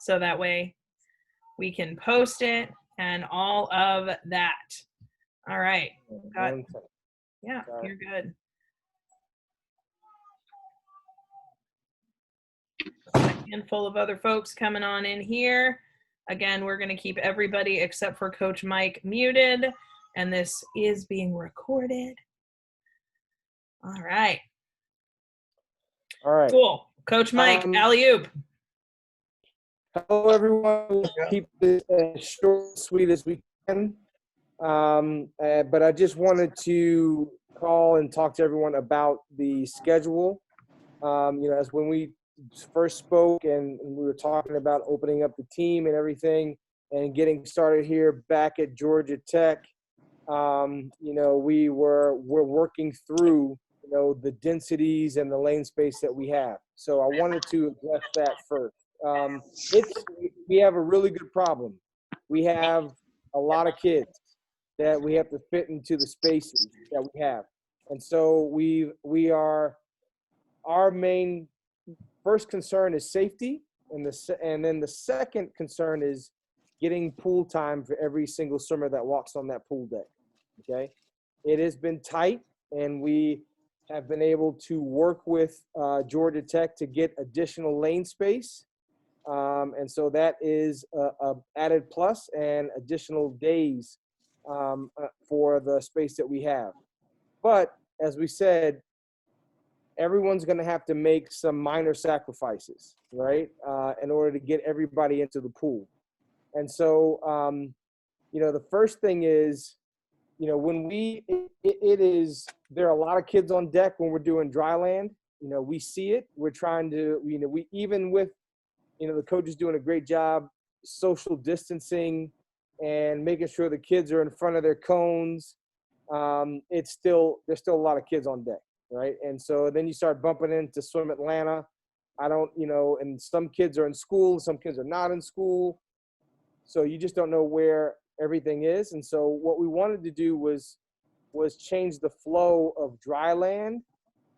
so that way we can post it and all of that. All right. Yeah, you're good. A handful of other folks coming on in here. Again, we're going to keep everybody except for Coach Mike muted, and this is being recorded. All right. All right. Cool. Coach Mike, alley-oop. Hello, everyone. We'll keep this as short and sweet as we can. But I just wanted to call and talk to everyone about the schedule. As when we first spoke and we were talking about opening up the team and everything and getting started here back at Georgia Tech, we're working through, the densities and the lane space that we have. So I wanted to address that first. We have a really good problem. We have a lot of kids that we have to fit into the spaces that we have. And so our main first concern is safety. And then the second concern is getting pool time for every single swimmer that walks on that pool deck. Okay. It has been tight, and we have been able to work with Georgia Tech to get additional lane space. And so that is a added plus and additional days for the space that we have. But as we said, everyone's going to have to make some minor sacrifices, right, in order to get everybody into the pool. And so, the first thing is, when there are a lot of kids on deck when we're doing dry land. We see it. We're trying to, even with, the coach is doing a great job social distancing and making sure the kids are in front of their cones. There's still a lot of kids on deck, right? And so then you start bumping into Swim Atlanta. And some kids are in school, some kids are not in school. So you just don't know where everything is. And so what we wanted to do was change the flow of dry land,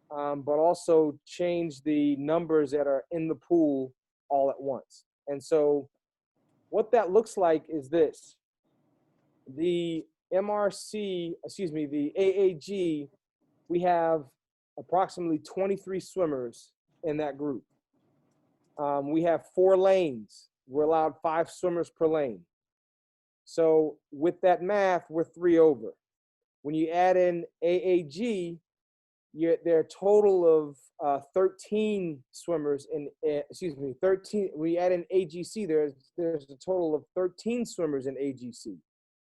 but also change the numbers that are in the pool all at once. And so what that looks like is this. The the AAG, we have approximately 23 swimmers in that group. We have 4 lanes. We're allowed 5 swimmers per lane. So with that math, we're 3 over. When you add in AAG, there are a total of 13 swimmers in, 13. We add in AGC, there's a total of 13 swimmers in AGC.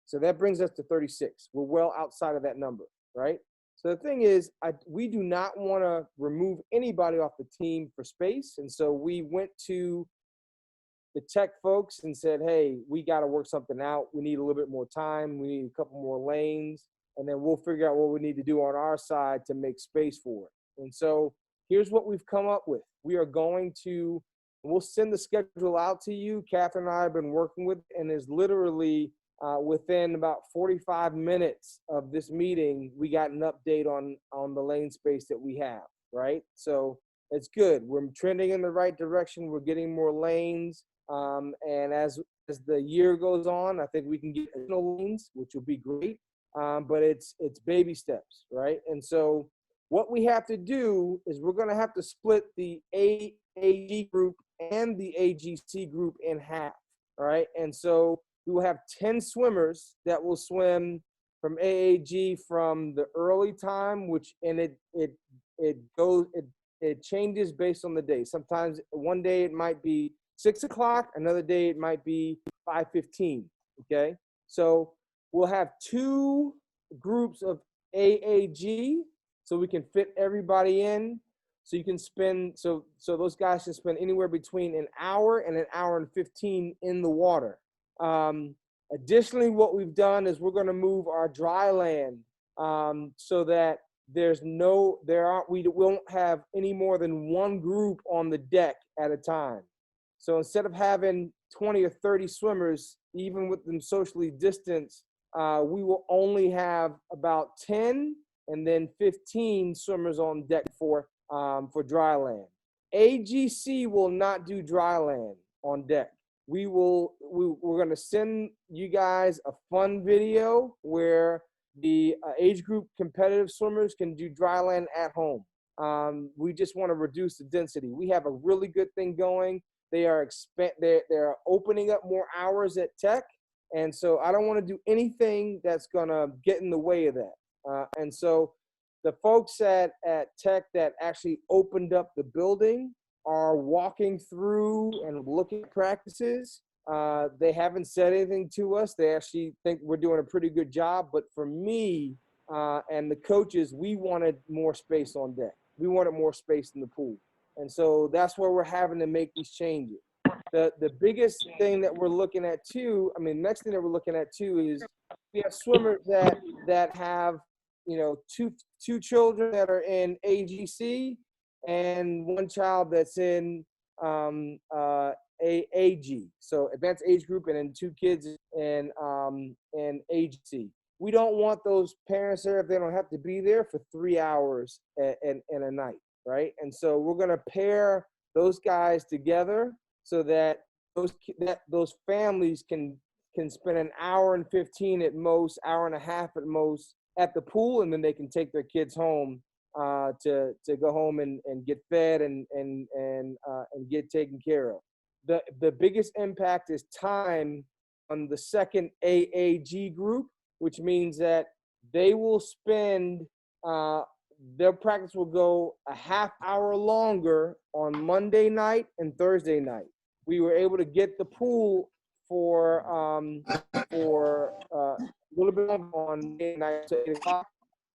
So that brings us to 36. We're well outside of that number, right? So the thing is, we do not want to remove anybody off the team for space. And so we went to the Tech folks and said, hey, we got to work something out. We need a little bit more time. We need a couple more lanes. And then we'll figure out what we need to do on our side to make space for it. And so here's what we've come up with. We'll send the schedule out to you. Catherine and I have been working with, and is literally within about 45 minutes of this meeting, we got an update on the lane space that we have, right? So it's good. We're trending in the right direction. We're getting more lanes. And as the year goes on, I think we can get additional lanes, which will be great. But it's baby steps, right? And so what we have to do is we're going to have to split the AAG group and the AGC group in half, all right? And so we will have 10 swimmers that will swim from AAG from the early time, it changes based on the day. Sometimes one day it might be 6 o'clock, another day it might be 5:15, okay? So we'll have 2 groups of AAG so we can fit everybody in. So you can so those guys can spend anywhere between an hour and an hour and 15 in the water. Additionally, what we've done is we're going to move our dry land so that we won't have any more than 1 group on the deck at a time. So instead of having 20 or 30 swimmers, even with them socially distanced, we will only have about 10 and then 15 swimmers on deck for dry land. AGC will not do dry land on deck. we're going to send you guys a fun video where the age group competitive swimmers can do dry land at home. We just want to reduce the density. We have a really good thing going. They're opening up more hours at Tech. And so I don't want to do anything that's going to get in the way of that. And so the folks at Tech that actually opened up the building are walking through and looking at practices. They haven't said anything to us. They actually think we're doing a pretty good job. But for me and the coaches, we wanted more space on deck. We wanted more space in the pool. And so that's where we're having to make these changes. The biggest thing that we're looking at too, next thing that we're looking at too is we have swimmers that have, two children that are in AGC and one child that's in AG, so advanced age group, and then 2 kids in AGC. We don't want those parents there if they don't have to be there for 3 hours in a night, right? And so we're going to pair those guys together so that those families can spend an hour and 15 at most, hour and a half at most at the pool, and then they can take their kids home to go home and get fed and get taken care of. The biggest impact is time on the second AAG group, which means that they will spend their practice will go a half hour longer on Monday night and Thursday night. We were able to get the pool for a little bit longer on Monday night to 8 o'clock,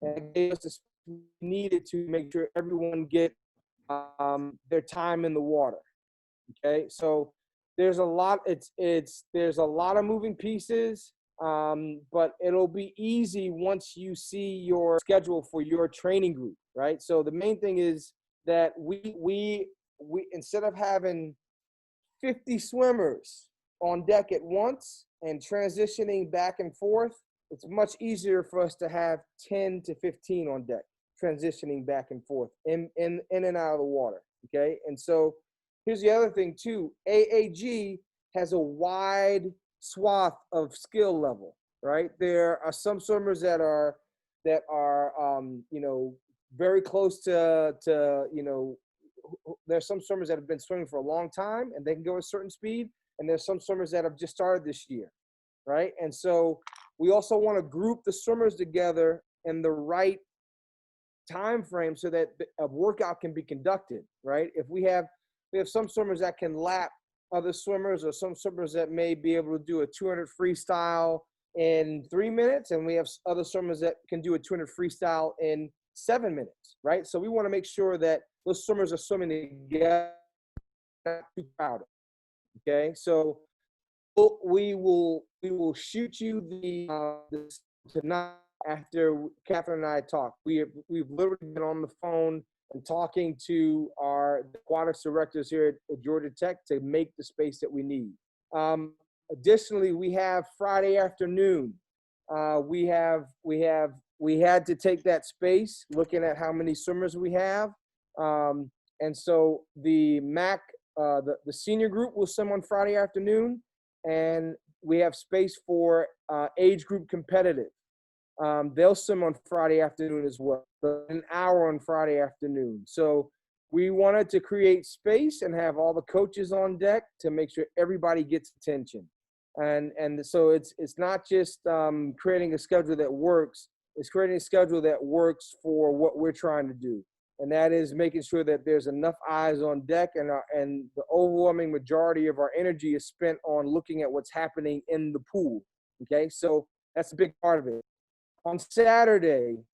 and it gave us the space we needed to make sure everyone get their time in the water. Okay, so there's a lot. There's a lot of moving pieces. But it'll be easy once you see your schedule for your training group, right? So the main thing is that we instead of having 50 swimmers on deck at once and transitioning back and forth, it's much easier for us to have 10 to 15 on deck transitioning back and forth in and out of the water. Okay, and so here's the other thing too. AAG has a wide swath of skill level, right? There are some swimmers that are very close to there's some swimmers that have been swimming for a long time and they can go a certain speed, and there's some swimmers that have just started this year, right? And so we also want to group the swimmers together in the right time frame so that a workout can be conducted, right? If we have some swimmers that can lap other swimmers, or some swimmers that may be able to do a 200 freestyle in 3 minutes, and we have other swimmers that can do a 200 freestyle in 7 minutes, right? So we want to make sure that those swimmers are swimming together, not too crowded. Okay, so we will shoot you the tonight after Catherine and I talk. We've literally been on the phone and talking to our aquatics directors here at Georgia Tech to make the space that we need. Additionally, we have Friday afternoon. We had to take that space looking at how many swimmers we have. And so the MAAC, the senior group will swim on Friday afternoon, and we have space for age group competitive. They'll swim on Friday afternoon as well, an hour on Friday afternoon. So we wanted to create space and have all the coaches on deck to make sure everybody gets attention. And so it's not just creating a schedule that works, it's creating a schedule that works for what we're trying to do. And that is making sure that there's enough eyes on deck, and the overwhelming majority of our energy is spent on looking at what's happening in the pool. Okay, so that's a big part of it. On Saturday,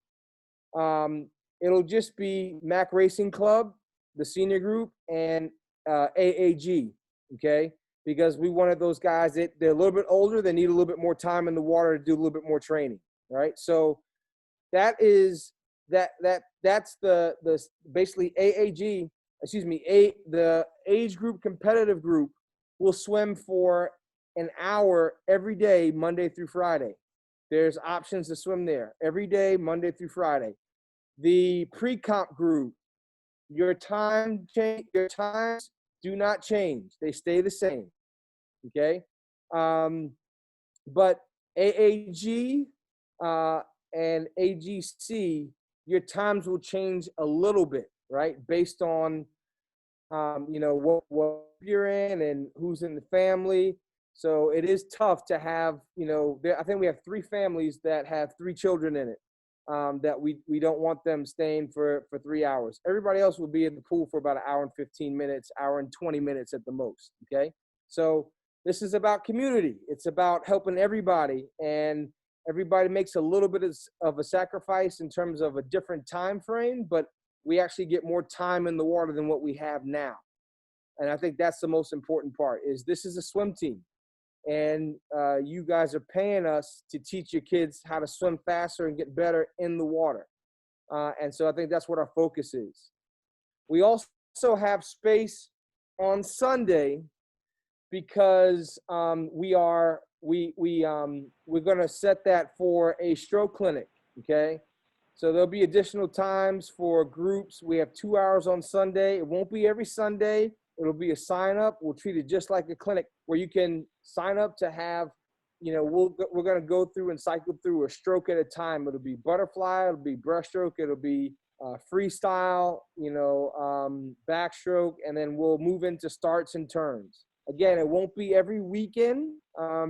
it'll just be MAAC Racing Club, the senior group, and AAG, okay? Because we wanted those guys, they're a little bit older, they need a little bit more time in the water to do a little bit more training, right? So that's the basically AAG, the age group competitive group will swim for an hour every day, Monday through Friday. There's options to swim there every day, Monday through Friday. The pre-comp group, your times do not change. They stay the same. Okay. But AAG and AGC, your times will change a little bit, right? Based on, what you're in and who's in the family. So it is tough to have, I think we have 3 families that have 3 children in it, that we don't want them staying for 3 hours. Everybody else will be in the pool for about an hour and 15 minutes, hour and 20 minutes at the most. Okay. So this is about community. It's about helping everybody, and everybody makes a little bit of a sacrifice in terms of a different time frame, but we actually get more time in the water than what we have now. And I think that's the most important part. Is this is a swim team, and you guys are paying us to teach your kids how to swim faster and get better in the water. And so I think that's what our focus is. We also have space on Sunday because we're going to set that for a stroke clinic. Okay. So there'll be additional times for groups. We have 2 hours on Sunday. It won't be every Sunday. It'll be a sign up. We'll treat it just like a clinic where you can sign up to have, we're going to go through and cycle through a stroke at a time. It'll be butterfly, it'll be breaststroke, it'll be freestyle, backstroke, and then we'll move into starts and turns. Again, it won't be every weekend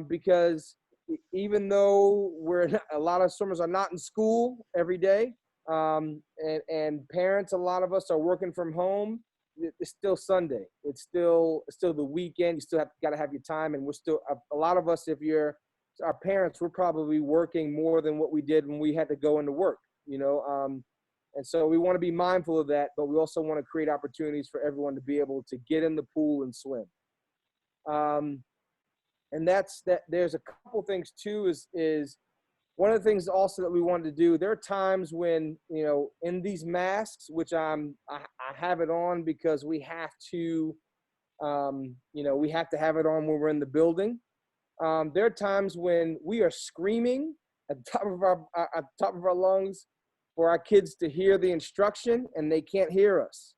because even though a lot of swimmers are not in school every day, and parents, a lot of us are working from home. It's still Sunday. It's still the weekend. You still got to have your time, and we're still a lot of us. If you're our parents, we're probably working more than what we did when we had to go into work. And so we want to be mindful of that, but we also want to create opportunities for everyone to be able to get in the pool and swim. And that's that. There's a couple things too. Is one of the things also that we wanted to do. There are times when in these masks, which I have it on because we have to, we have to have it on when we're in the building. There are times when we are screaming at the top of our lungs for our kids to hear the instruction, and they can't hear us.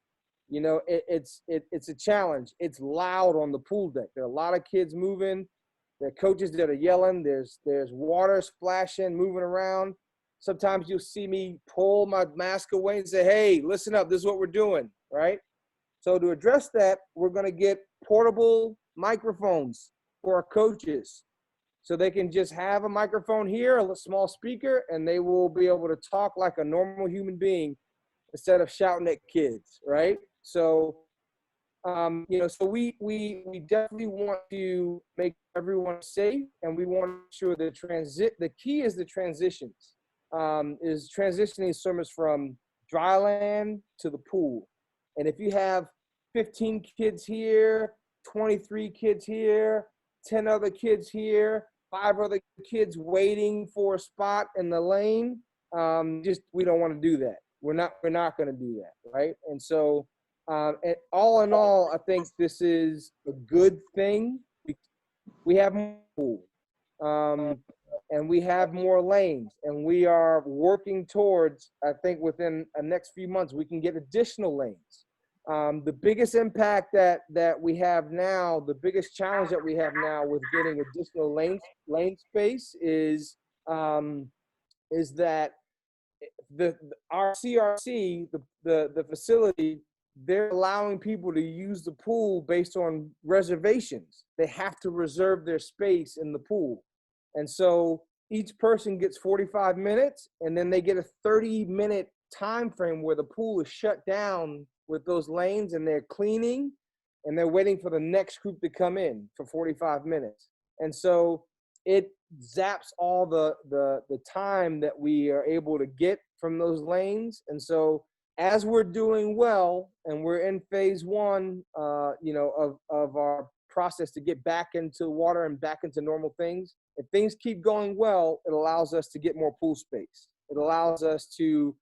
It's a challenge. It's loud on the pool deck. There are a lot of kids moving. There are coaches that are yelling. There's water splashing, moving around. Sometimes you'll see me pull my mask away and say, "Hey, listen up. This is what we're doing," right? So to address that, we're going to get portable microphones for our coaches, so they can just have a microphone here, a small speaker, and they will be able to talk like a normal human being instead of shouting at kids, right? So, so we definitely want to make everyone safe, and we want to make sure the key is the transitions, is transitioning swimmers from dry land to the pool. And if you have 15 kids here, 23 kids here, 10 other kids here, 5 other kids waiting for a spot in the lane, we don't want to do that. We're not going to do that, right? And so, and all in all, I think this is a good thing. We have more pool, and we have more lanes, and we are working towards, I think within the next few months, we can get additional lanes. The biggest impact that we have now, the biggest challenge that we have now with getting additional lane space is that our CRC, the facility, they're allowing people to use the pool based on reservations. They have to reserve their space in the pool. And so each person gets 45 minutes, and then they get a 30-minute time frame where the pool is shut down with those lanes, and they're cleaning, and they're waiting for the next group to come in for 45 minutes. And so it zaps all the time that we are able to get from those lanes. And so as we're doing well, and we're in phase 1, of our process to get back into water and back into normal things, if things keep going well, it allows us to get more pool space. It allows us to,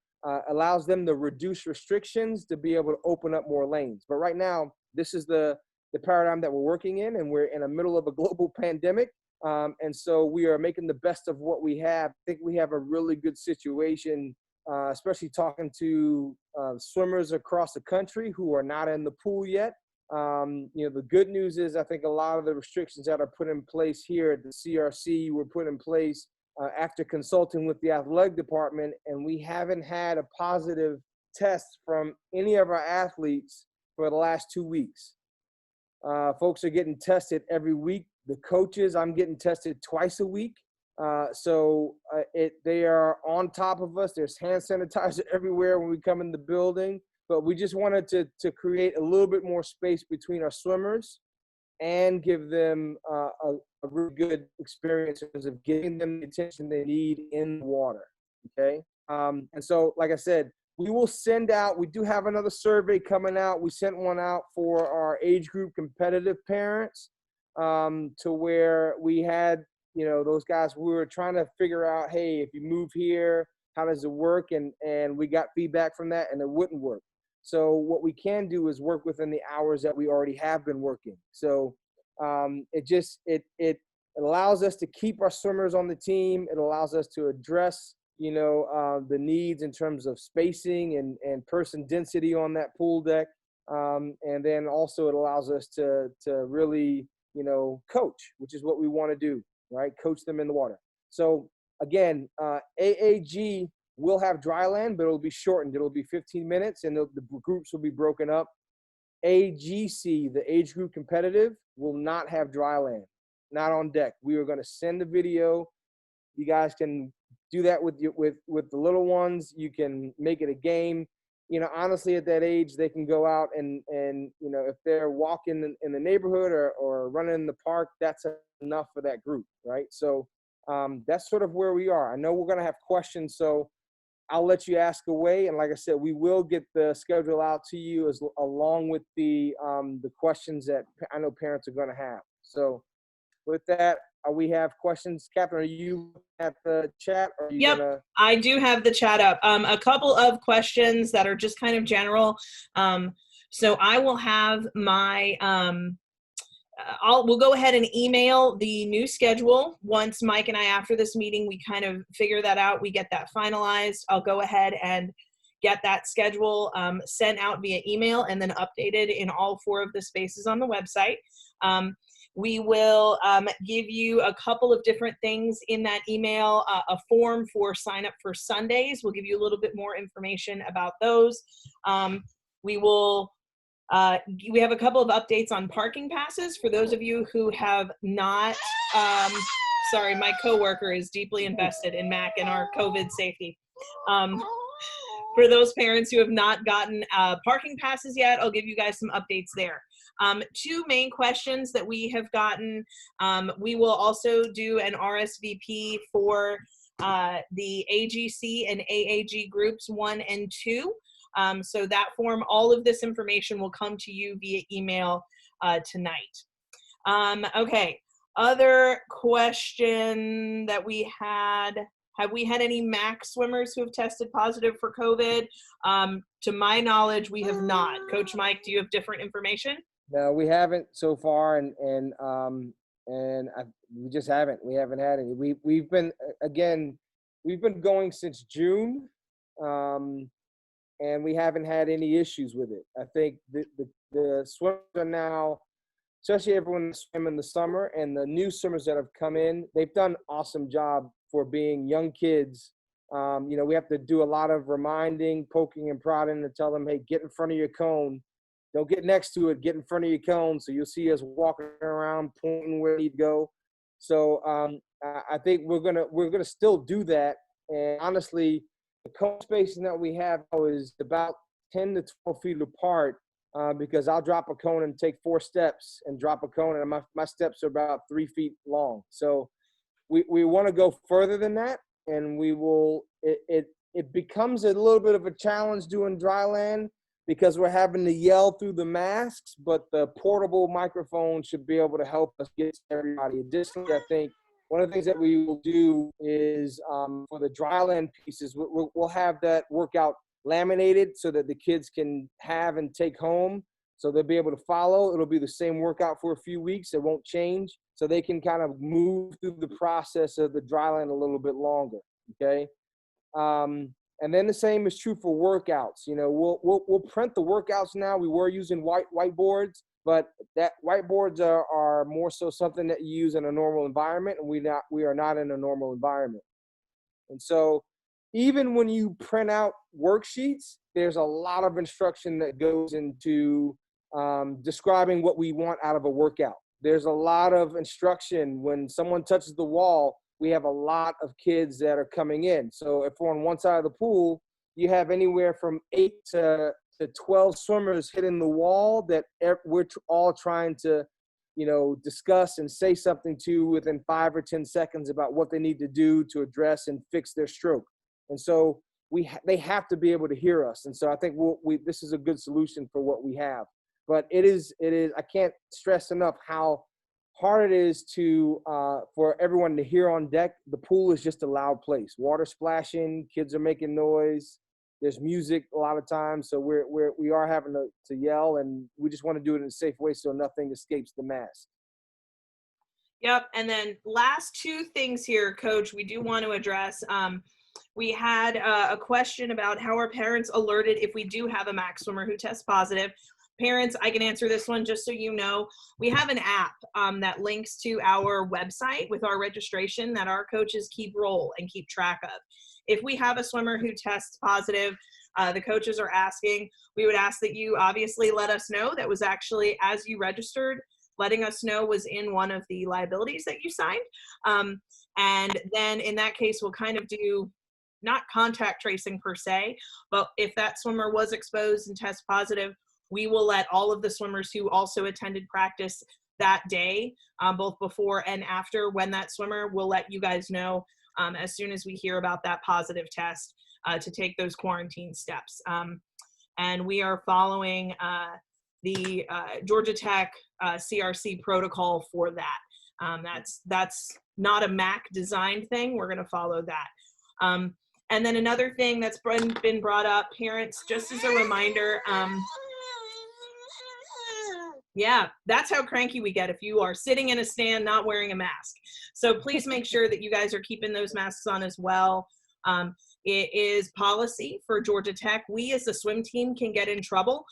allows them to reduce restrictions to be able to open up more lanes. But right now, this is the paradigm that we're working in, and we're in the middle of a global pandemic. And so we are making the best of what we have. I think we have a really good situation, especially talking to swimmers across the country who are not in the pool yet. The good news is I think a lot of the restrictions that are put in place here at the CRC were put in place after consulting with the athletic department, and we haven't had a positive test from any of our athletes for the last 2 weeks. Folks are getting tested every week. The coaches, I'm getting tested twice a week. They are on top of us. There's hand sanitizer everywhere when we come in the building. But we just wanted to create a little bit more space between our swimmers and give them a really good experience in terms of giving them the attention they need in the water, okay? And so, like I said, we will send out, we do have another survey coming out. We sent one out for our age group competitive parents to where we had, those guys, we were trying to figure out, hey, if you move here, how does it work? And we got feedback from that, and it wouldn't work. So what we can do is work within the hours that we already have been working. So it allows us to keep our swimmers on the team. It allows us to address, the needs in terms of spacing and person density on that pool deck. And then also it allows us to really, coach, which is what we want to do, right? Coach them in the water. So again, AAG will have dry land, but it'll be shortened. It'll be 15 minutes, and the groups will be broken up. AGC, the age group competitive, will not have dry land, not on deck. We are going to send a video. You guys can do that with the little ones. You can make it a game. Honestly, at that age, they can go out and if they're walking in the neighborhood or running in the park, that's enough for that group, right? So that's sort of where we are. I know we're going to have questions, so I'll let you ask away. And like I said, we will get the schedule out to you along with the questions that I know parents are going to have. So with that, we have questions. Catherine, are you at the chat? Or are you Yep, I do have the chat up. A couple of questions that are just kind of general. So I will have my we'll go ahead and email the new schedule once Mike and I, after this meeting, we kind of figure that out. We get that finalized. I'll go ahead and get that schedule sent out via email and then updated in all 4 of the spaces on the website. We will give you a couple of different things in that email, a form for sign up for Sundays. We'll give you a little bit more information about those. We have a couple of updates on parking passes for those of you who have not, sorry, my coworker is deeply invested in MAAC and our COVID safety. For those parents who have not gotten parking passes yet, I'll give you guys some updates there. 2 main questions that we have gotten. We will also do an RSVP for the AGC and AAG groups 1 and 2. So that form, all of this information will come to you via email tonight. Okay, other question that we had. Have we had any MAAC swimmers who have tested positive for COVID? To my knowledge, we have not. Coach Mike, do you have different information? No, we haven't so far, and we just haven't. We haven't had any. We've been going since June, and we haven't had any issues with it. I think the swimmers are now, especially everyone that swim in the summer, and the new swimmers that have come in, they've done an awesome job for being young kids. We have to do a lot of reminding, poking and prodding to tell them, hey, get in front of your cone. Don't get next to it, get in front of your cone. So you'll see us walking around, pointing where you go. So I think we're gonna still do that. And honestly, the cone spacing that we have now is about 10 to 12 feet apart, because I'll drop a cone and take 4 steps and drop a cone, and my steps are about 3 feet long. So we want to go further than that, and we will. It becomes a little bit of a challenge doing dry land because we're having to yell through the masks, but the portable microphone should be able to help us get to everybody. Additionally, I think one of the things that we will do is for the dry land pieces, we'll have that workout laminated so that the kids can have and take home. So they'll be able to follow. It'll be the same workout for a few weeks. It won't change. So they can kind of move through the process of the dry land a little bit longer, okay? And then the same is true for workouts. We'll print the workouts now. We were using whiteboards, but that whiteboards are more so something that you use in a normal environment, and we are not in a normal environment. And so even when you print out worksheets, there's a lot of instruction that goes into describing what we want out of a workout. There's a lot of instruction. When someone touches the wall, we have a lot of kids that are coming in. So if we're on one side of the pool, you have anywhere from 8 to 12 swimmers hitting the wall that we're all trying to, discuss and say something to within 5 or 10 seconds about what they need to do to address and fix their stroke. And so they have to be able to hear us. And so I think this is a good solution for what we have. But it is, I can't stress enough how hard it is for everyone to hear on deck. The pool is just a loud place. Water splashing, kids are making noise. There's music a lot of times, so we are having to yell, and we just want to do it in a safe way so nothing escapes the mask. Yep, and then last two things here, Coach, we do want to address. We had a question about how are parents alerted if we do have a MAAC swimmer who tests positive. Parents, I can answer this one just so you know. We have an app that links to our website with our registration that our coaches keep roll and keep track of. If we have a swimmer who tests positive, the coaches are asking, we would ask that you obviously let us know. That was actually, as you registered, letting us know was in one of the liabilities that you signed. And then in that case, we'll kind of do not contact tracing per se, but if that swimmer was exposed and test positive, we will let all of the swimmers who also attended practice that day, both before and after, when that swimmer, will let you guys know as soon as we hear about that positive test to take those quarantine steps. And we are following the Georgia Tech CRC protocol for that. That's not a MAAC design thing. We're going to follow that. And then another thing that's been brought up, parents, just as a reminder, yeah, that's how cranky we get if you are sitting in a stand not wearing a mask. So please make sure that you guys are keeping those masks on as well. It is policy for Georgia Tech. We as a swim team can get in trouble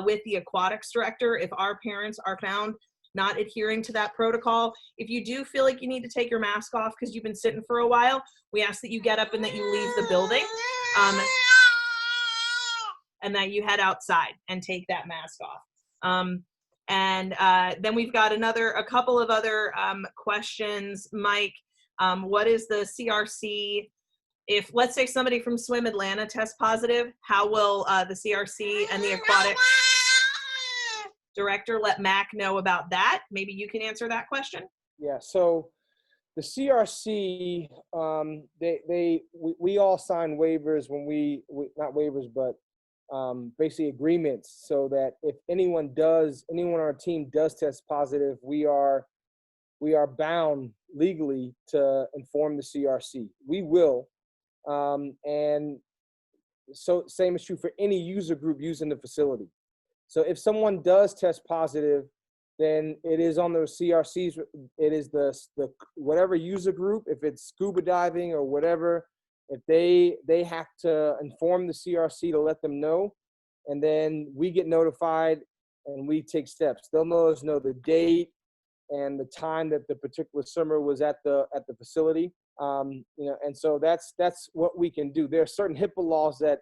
with the aquatics director if our parents are found not adhering to that protocol. If you do feel like you need to take your mask off because you've been sitting for a while, we ask that you get up and that you leave the building and that you head outside and take that mask off. And then we've got a couple of other questions. Mike, what is the CRC? If, let's say, somebody from Swim Atlanta tests positive, how will the CRC and the aquatics director let MAAC know about that? Maybe you can answer that question. Yeah, so the CRC, we all sign waivers when we not waivers, but basically agreements, so that if anyone on our team does test positive, we are bound legally to inform the CRC. We will. And so same is true for any user group using the facility. So if someone does test positive, then it is on those CRCs. It is the whatever user group, if it's scuba diving or whatever, if they have to inform the CRC to let them know, and then we get notified and we take steps. They'll let us know the date and the time that the particular swimmer was at the facility. And so that's what we can do. There are certain HIPAA laws that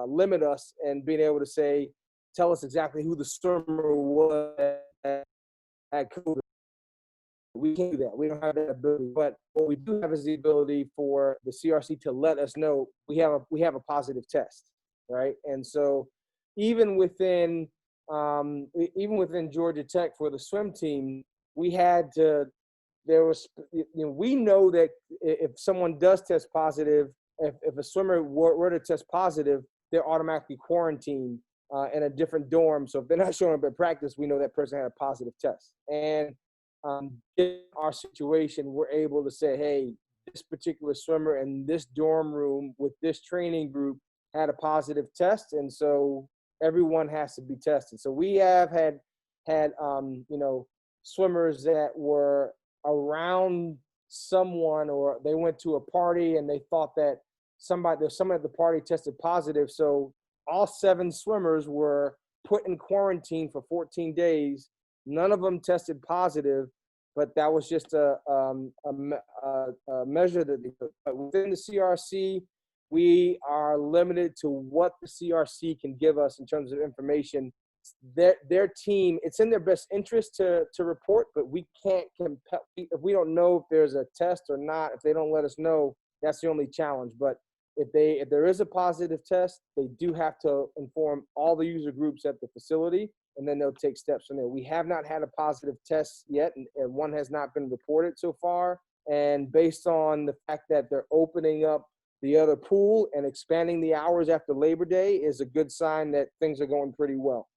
limit us and being able to tell us exactly who the swimmer was at COVID. We can't do that. We don't have that ability. But what we do have is the ability for the CRC to let us know we have a positive test, right? And so even within Georgia Tech for the swim team, we had to. We know that if someone does test positive, if a swimmer were to test positive, they're automatically quarantined in a different dorm. So if they're not showing up at practice, we know that person had a positive test. And in our situation, we're able to say, hey, this particular swimmer in this dorm room with this training group had a positive test, and so everyone has to be tested. So we have had swimmers that were around someone, or they went to a party and they thought that somebody at the party tested positive. So all 7 swimmers were put in quarantine for 14 days. None of them tested positive, but that was just a measure that they took. But within the CRC, we are limited to what the CRC can give us in terms of information. Their team, it's in their best interest to report, but we can't compel, if we don't know if there's a test or not, if they don't let us know, that's the only challenge. But if there is a positive test, they do have to inform all the user groups at the facility, and then they'll take steps from there. We have not had a positive test yet, and one has not been reported so far. And based on the fact that they're opening up the other pool and expanding the hours after Labor Day is a good sign that things are going pretty well.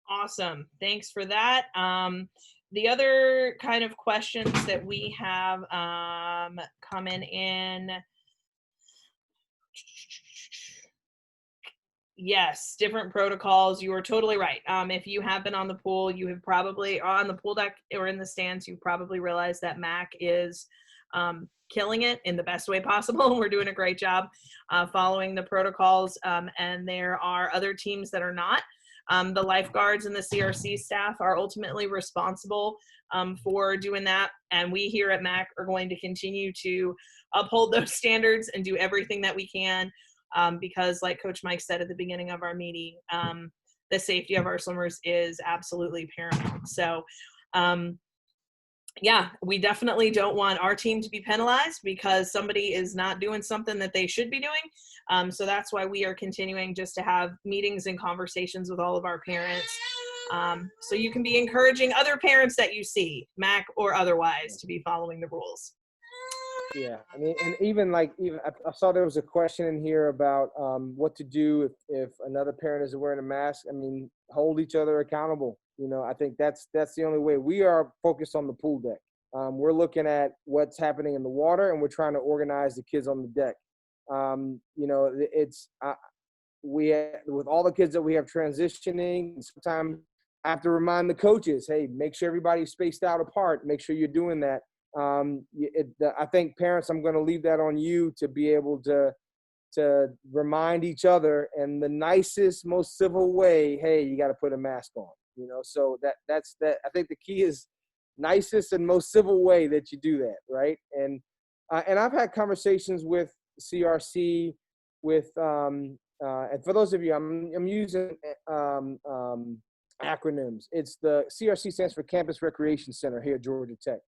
Awesome. Thanks for that. The other kind of questions that we have coming in. Yes, different protocols. You are totally right. If you have been on the pool, you have probably on the pool deck or in the stands, you probably realized that MAAC is killing it in the best way possible. We're doing a great job following the protocols, and there are other teams that are not. The lifeguards and the CRC staff are ultimately responsible for doing that. And we here at MAAC are going to continue to uphold those standards and do everything that we can because like Coach Mike said at the beginning of our meeting, the safety of our swimmers is absolutely paramount. So yeah, we definitely don't want our team to be penalized because somebody is not doing something that they should be doing. So that's why we are continuing just to have meetings and conversations with all of our parents. So you can be encouraging other parents that you see, MAAC or otherwise, to be following the rules. Yeah, I mean, and even I saw there was a question in here about what to do if another parent isn't wearing a mask. I mean, hold each other accountable. You know, I think that's the only way. We are focused on the pool deck. We're looking at what's happening in the water, and we're trying to organize the kids on the deck. You know, with all the kids that we have transitioning, sometimes I have to remind the coaches, hey, make sure everybody's spaced out apart. Make sure you're doing that. I think parents, I'm going to leave that on you to be able to remind each other in the nicest, most civil way. Hey, you got to put a mask on. You know, so that's I think the key is nicest and most civil way that you do that, right? And I've had conversations with CRC with and for those of you, I'm using acronyms. It's the CRC stands for Campus Recreation Center here at Georgia Tech.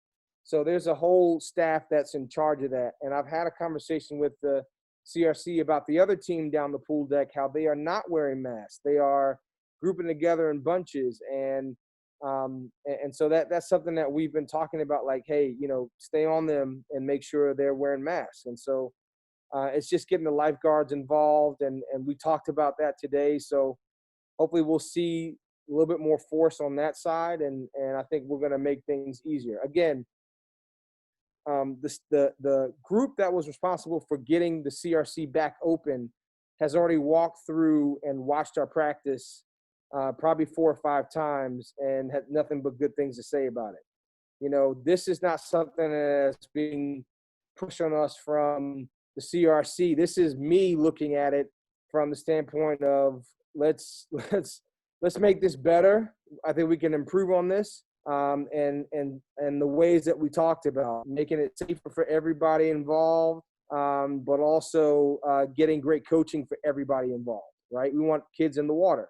So there's a whole staff that's in charge of that. And I've had a conversation with the CRC about the other team down the pool deck, how they are not wearing masks. They are grouping together in bunches. And so that's something that we've been talking about, like, hey, you know, stay on them and make sure they're wearing masks. And so it's just getting the lifeguards involved. And we talked about that today. So hopefully we'll see a little bit more force on that side. And I think we're going to make things easier. Again, the group that was responsible for getting the CRC back open has already walked through and watched our practice probably 4 or 5 times and had nothing but good things to say about it. You know, this is not something that's being pushed on us from the CRC. This is me looking at it from the standpoint of let's make this better. I think we can improve on this. And the ways that we talked about, making it safer for everybody involved, but also getting great coaching for everybody involved, right? We want kids in the water.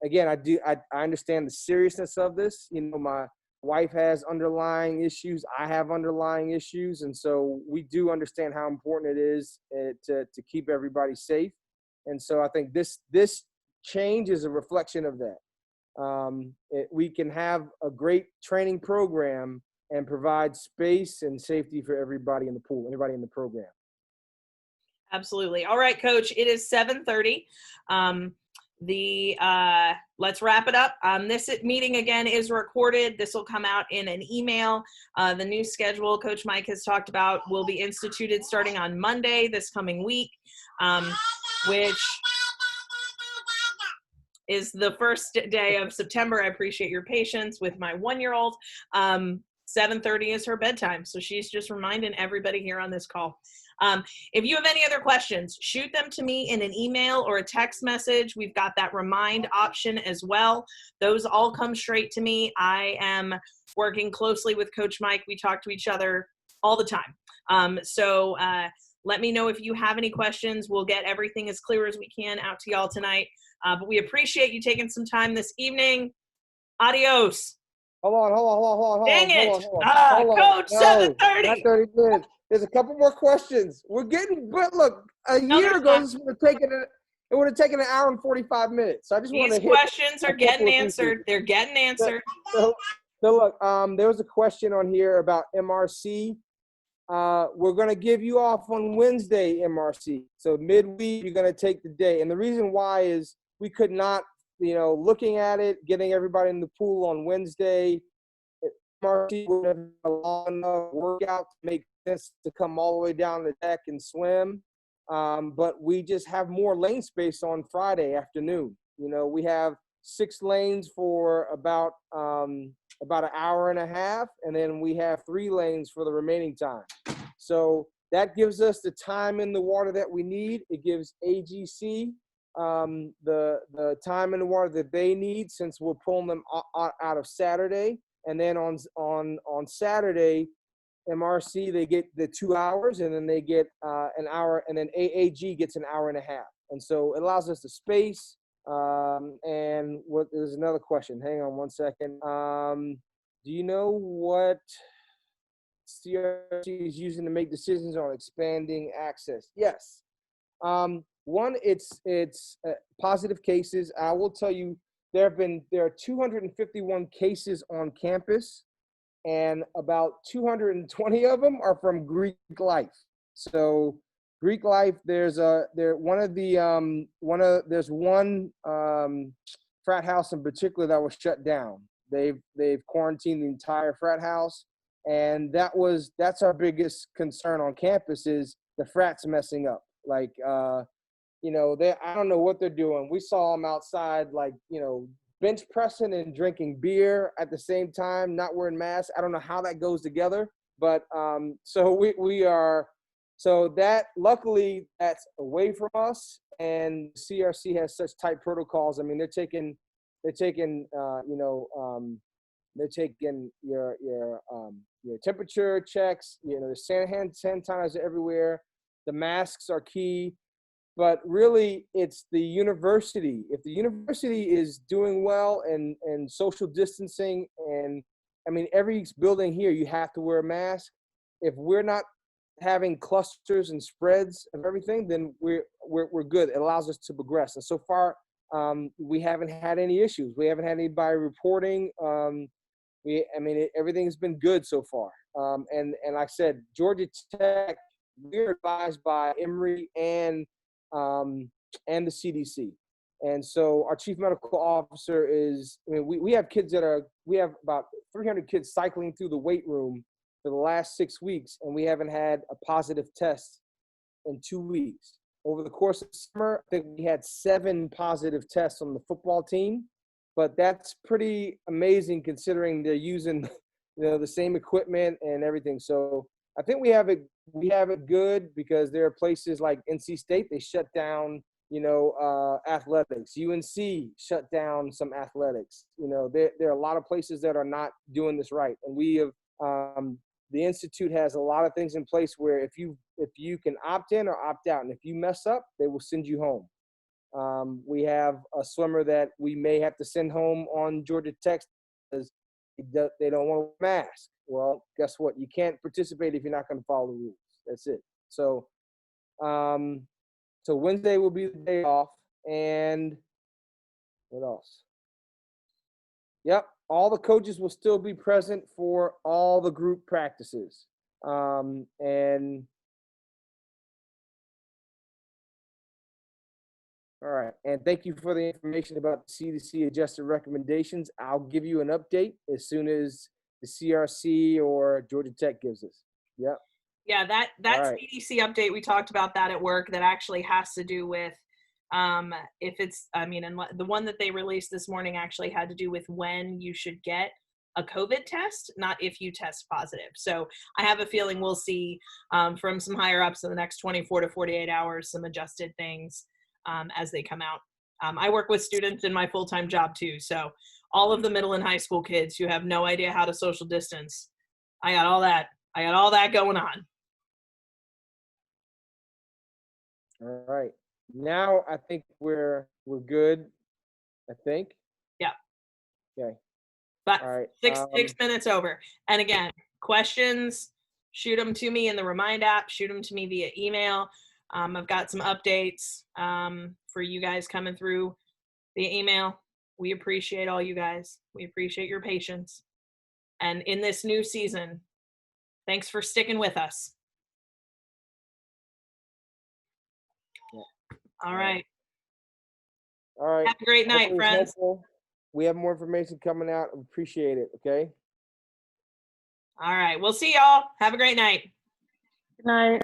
Again, I understand the seriousness of this. You know, my wife has underlying issues. I have underlying issues. And so we do understand how important it is to keep everybody safe. And so I think this change is a reflection of that. We can have a great training program and provide space and safety for everybody in the pool, everybody in the program. Absolutely. All right, Coach, it is 7:30. Let's wrap it up. This meeting again is recorded. This will come out in an email. The new schedule Coach Mike has talked about will be instituted starting on Monday this coming week, which is the first day of September. I appreciate your patience with my 1-year-old. 7:30 is her bedtime. So she's just reminding everybody here on this call. If you have any other questions, shoot them to me in an email or a text message. We've got that remind option as well. Those all come straight to me. I am working closely with Coach Mike. We talk to each other all the time. So let me know if you have any questions. We'll get everything as clear as we can out to y'all tonight. But we appreciate you taking some time this evening. Adios. Hold on. Dang it. Coach, No, 7:30. not 30 minutes. There's a couple more questions. We're getting good. Look, a year ago, this would have taken an hour and 45 minutes. So I just want to These questions are getting answered. They're getting answered. So look, there was a question on here about MRC. We're going to give you off on Wednesday, MRC. So midweek, you're going to take the day. And the reason why is we could not, looking at it, getting everybody in the pool on Wednesday, MRC would have a long enough workout to make sense to come all the way down the deck and swim. But we just have more lane space on Friday afternoon. We have 6 lanes for about an hour and a half, and then we have 3 lanes for the remaining time. So that gives us the time in the water that we need. It gives AGC the time in the water that they need, since we're pulling them out of Saturday. And then on Saturday, MRC, they get the 2 hours, and then they get an hour, and then AAG gets an hour and a half. And so it allows us to space. And there's another question. Hang on one second. Do you know what CRC is using to make decisions on expanding access? Yes. One, it's positive cases. I will tell you, there are 251 cases on campus, and about 220 of them are from Greek life. So Greek life, there's one frat house in particular that was shut down. They've quarantined the entire frat house, and that's our biggest concern on campus is the frats messing up. Like I don't know what they're doing. We saw them outside, bench pressing and drinking beer at the same time, not wearing masks. I don't know how that goes together, but so that luckily that's away from us, and CRC has such tight protocols. I mean, they're taking your temperature checks. There's hand sanitizer everywhere. The masks are key. But really, it's the university. If the university is doing well and social distancing, and I mean, every building here, you have to wear a mask. If we're not having clusters and spreads of everything, then we're good. It allows us to progress. And so far, we haven't had any issues. We haven't had anybody reporting. Everything's been good so far. And like I said, Georgia Tech, we're advised by Emory and the CDC. And so our chief medical officer we have about 300 kids cycling through the weight room for the last 6 weeks, and we haven't had a positive test in 2 weeks. Over the course of summer, I think we had 7 positive tests on the football team, but that's pretty amazing considering they're using, the same equipment and everything. So I think we have it good, because there are places like NC State, they shut down, athletics. UNC shut down some athletics. There are a lot of places that are not doing this right. And we have, the Institute has a lot of things in place where if you can opt in or opt out, and if you mess up, they will send you home. We have a swimmer that we may have to send home on Georgia Tech because they don't want to wear a mask. Well, guess what? You can't participate if you're not going to follow the rules. That's it. So, so Wednesday will be the day off. And what else? Yep. All the coaches will still be present for all the group practices. All right. And thank you for the information about the CDC adjusted recommendations. I'll give you an update as soon as the CRC or Georgia Tech gives us. Yep. Yeah, that right. CDC update, we talked about that at work. That actually has to do with and the one that they released this morning actually had to do with when you should get a COVID test, not if you test positive. So I have a feeling we'll see from some higher ups in the next 24 to 48 hours, some adjusted things as they come out. I work with students in my full-time job too. So all of the middle and high school kids who have no idea how to social distance, I got all that going on. All right. Now I think we're good. I think. Yeah. Okay. But All right. six minutes over. And again, questions, shoot them to me in the Remind app, shoot them to me via email. I've got some updates for you guys coming through via email. We appreciate all you guys. We appreciate your patience. And in this new season, thanks for sticking with us. Yeah. All right. All right. Have a great night, Hopefully it's friends. helpful. We have more information coming out. Appreciate it. Okay. All right. We'll see y'all. Have a great night. Good night.